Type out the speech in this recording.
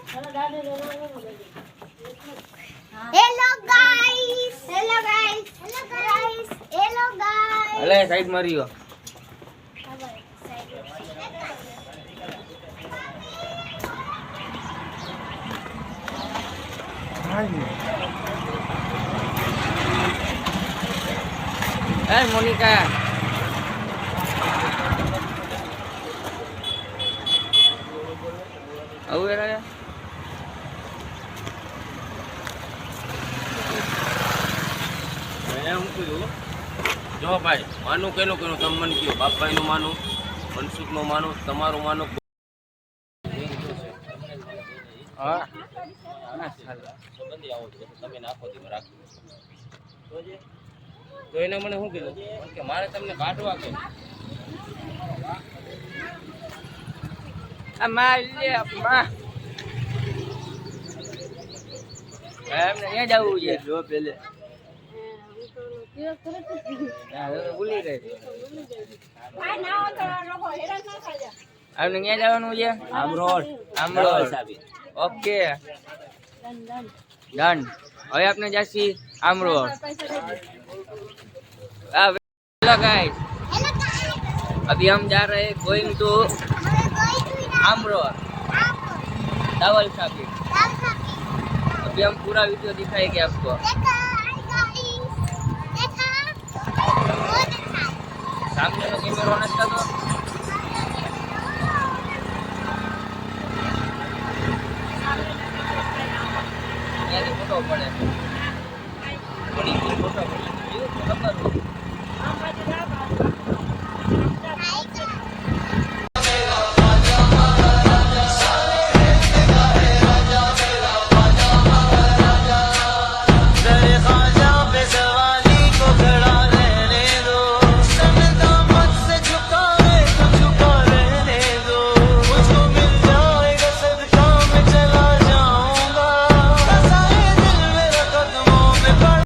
hello guys hello guys hello guys hello guys અલે side માર્યો એ Monica આવું યાર જો ભાઈ માનું કેનું કેનું તમે મને કયો બાપભાઈનું માનું મનસુખનું માનું તમારું માનું હા સંબંધી આવો છો તમે નાખો દીમાં રાખો તો એને મને શું કીધું કે મારે તમને કાઢવા કે આ માં લે માં એમને ત્યાં જવું છે જો પેલે ભૂલી ગઈ આપને ક્યાં જવાનું છે આમરોડ આમરોડ ઓકે ડન હવે આપણે જાસી આમરોડ हेलो गाइस हेलो गाइस अभी हम जा रहे हैं गोइंग टू आमरोड दावल साबिर अभी हम पूरा वीडियो दिखाएंगे आपको सामने तो कैमरा ऑन था तो